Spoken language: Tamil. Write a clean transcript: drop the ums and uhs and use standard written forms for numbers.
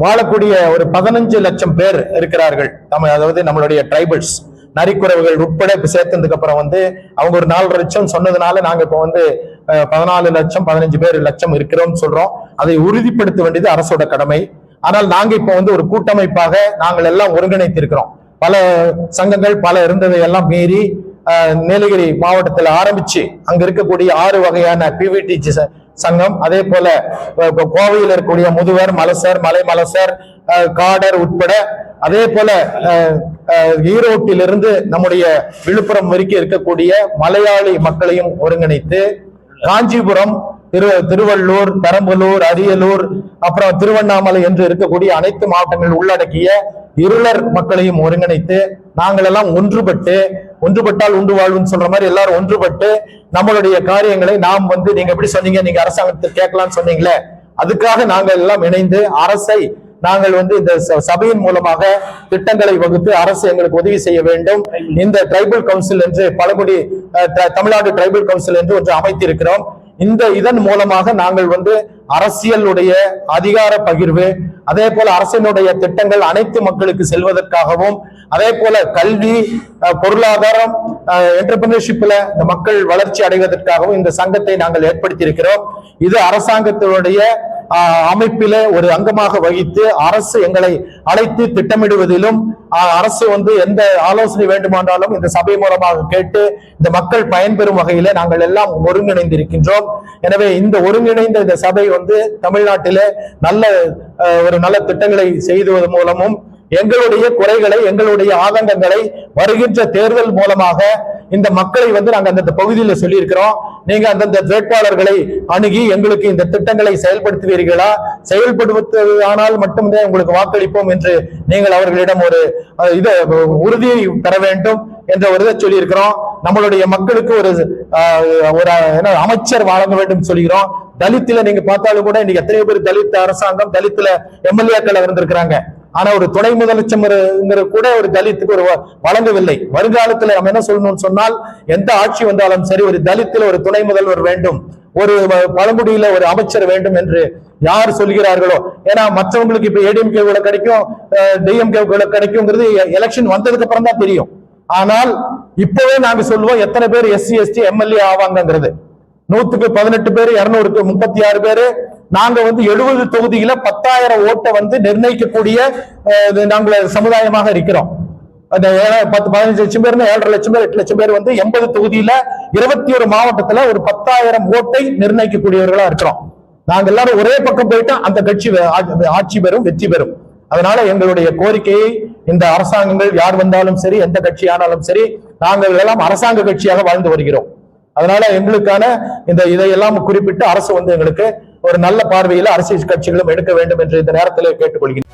வாழக்கூடிய ஒரு 15 லட்சம் பேர் இருக்கிறார்கள். அதாவது நம்மளுடைய டிரைபல்ஸ் நரிக்குறவுகள் உட்பட சேர்த்ததுக்கு அப்புறம் அவங்க ஒரு 4 லட்சம் சொன்னதுனால நாங்க இப்போ 14 லட்சம் 15 லட்சம் இருக்கிறோம் சொல்றோம். அதை உறுதிப்படுத்த வேண்டியது அரசோட கடமை. ஆனால் நாங்க இப்போ ஒரு கூட்டமைப்பாக நாங்கள் எல்லாம் ஒருங்கிணைத்திருக்கிறோம். பல சங்கங்கள் பல இருந்ததை எல்லாம் மீறி நீலகிரி மாவட்டத்தில் ஆரம்பிச்சு அங்க இருக்கக்கூடிய 6 வகையான பிவிடிஜி சங்கம், அதே போல கோவையில் இருக்கக்கூடிய முதுவர், மலசர், மலை மலசர், காடர் உட்பட, அதே போல ஈரோட்டிலிருந்து நம்முடைய விழுப்புரம் வரைக்கும் இருக்கக்கூடிய மலையாளி மக்களையும் ஒருங்கிணைத்து காஞ்சிபுரம், திருவள்ளூர், பெரம்பலூர், அரியலூர், அப்புறம் திருவண்ணாமலை என்று இருக்கக்கூடிய அனைத்து மாவட்டங்கள் உள்ளடக்கிய இருளர் மக்களையும் ஒருங்கிணைத்து நாங்கள் எல்லாம் ஒன்றுபட்டால் உண்டு வாழ்வுன்னு சொல்ற மாதிரி எல்லாரும் ஒன்றுபட்டு நம்மளுடைய காரியங்களை நாம் நீங்க எப்படி சொன்னீங்க, நீங்க அரசாங்கத்தில் கேட்கலாம்னு சொன்னீங்களே, அதுக்காக நாங்கள் எல்லாம் இணைந்து அரசை நாங்கள் இந்த சபையின் மூலமாக திட்டங்களை வகுத்து அரசு எங்களுக்கு உதவி செய்ய வேண்டும். இந்த ட்ரைபல் கவுன்சில் என்று பழங்குடி தமிழ்நாடு ட்ரைபல் கவுன்சில் என்று ஒன்று அமைத்திருக்கிறோம். இதன் மூலமாக நாங்கள் அரசியலுடைய அதிகார பகிர்வு, அதே போல அரசினுடைய திட்டங்கள் அனைத்து மக்களுக்கு செல்வதற்காகவும், அதே போல கல்வி, பொருளாதாரம், என்டர்பிரினர்ஷிப்ல இந்த மக்கள் வளர்ச்சி அடைவதற்காகவும் இந்த சங்கத்தை நாங்கள் ஏற்படுத்தி இருக்கிறோம். இது அரசாங்கத்தினுடைய அமைப்பில ஒரு அங்கமாக வகித்து அரசு எங்களை அழைத்து திட்டமிடுவதிலும், அரசு எந்த ஆலோசனை வேண்டுமானாலும் இந்த சபை மூலமாக கேட்டு இந்த மக்கள் பயன்பெறும் வகையில நாங்கள் எல்லாம் ஒருங்கிணைந்திருக்கின்றோம். எனவே இந்த ஒருங்கிணைந்த இந்த சபை தமிழ்நாட்டிலே நல்ல திட்டங்களை செய்துவதன் மூலமும் எங்களுடைய குறைகளை, எங்களுடைய ஆதங்கங்களை வருகின்ற தேர்தல் மூலமாக இந்த மக்களை நாங்க அந்த பகுதியில் சொல்லி இருக்கிறோம். நீங்க அந்தந்த வேட்பாளர்களை அணுகி எங்களுக்கு இந்த திட்டங்களை செயல்படுத்துவீர்களா, செயல்படுத்துவதானால் மட்டுமே உங்களுக்கு வாக்களிப்போம் என்று நீங்கள் அவர்களிடம் ஒரு உறுதியை பெற வேண்டும் என்ற ஒரு இதை சொல்லி இருக்கிறோம். நம்மளுடைய மக்களுக்கு ஒரு அமைச்சர் வழங்க வேண்டும் சொல்கிறோம். தலித்துல நீங்க பார்த்தாலும் கூட இன்னைக்கு எத்தனையோ பேர் தலித் அரசாங்கம், தலித்துல எம்எல்ஏக்கள் இருந்திருக்கிறாங்க. ஆனா ஒரு துணை முதலமைச்சர் கூட ஒரு தலித்துக்கு ஒரு வழங்கவில்லை. வருங்காலத்துல நம்ம என்ன சொல்லணும்னு சொன்னால், எந்த ஆட்சி வந்தாலும் சரி ஒரு தலித்துல ஒரு துணை முதல்வர் வேண்டும், ஒரு பழங்குடியில ஒரு அமைச்சர் வேண்டும் என்று யார் சொல்கிறார்களோ, ஏன்னா மற்றவங்களுக்கு இப்ப ஏடிஎம்கே கூட கிடைக்கும், டிஎம்கே கூட கிடைக்கும்ங்கிறது எலெக்ஷன் வந்ததுக்கு அப்புறம் தான் தெரியும். ஆனால் இப்பவே நாங்க சொல்லுவோம் எத்தனை பேர் எஸ்சி எஸ்டி எம்எல்ஏ ஆவாங்கிறது. 100க்கு 18 பேர், 200க்கு 36 பேரு. நாங்க 70 தொகுதியில 10,000 ஓட்டை நிர்ணயிக்கக்கூடிய நாங்கள் சமுதாயமாக இருக்கிறோம். 15 லட்சம் பேர், 7.5 லட்சம் பேர், 8 லட்சம் பேர் 80 தொகுதியில 21 மாவட்டத்துல ஒரு 10,000 ஓட்டை நிர்ணயிக்கக்கூடியவர்களா இருக்கிறோம். நாங்க எல்லாரும் ஒரே பக்கம் போயிட்டா அந்த கட்சி ஆட்சி பெறும், வெற்றி பெறும். அதனால எங்களுடைய கோரிக்கையை இந்த அரசாங்கங்கள் யார் வந்தாலும் சரி, எந்த கட்சி ஆனாலும் சரி, நாங்கள் எல்லாம் அரசாங்க கட்சியாக வாழ்ந்து வருகிறோம். அதனால எங்களுக்கான இதையெல்லாம் குறிப்பிட்டு அரசு எங்களுக்கு ஒரு நல்ல பார்வையில அரசியல் கட்சிகளும் எடுக்க வேண்டும் என்று இந்த நேரத்தில் கேட்டுக்கொள்கிறேன்.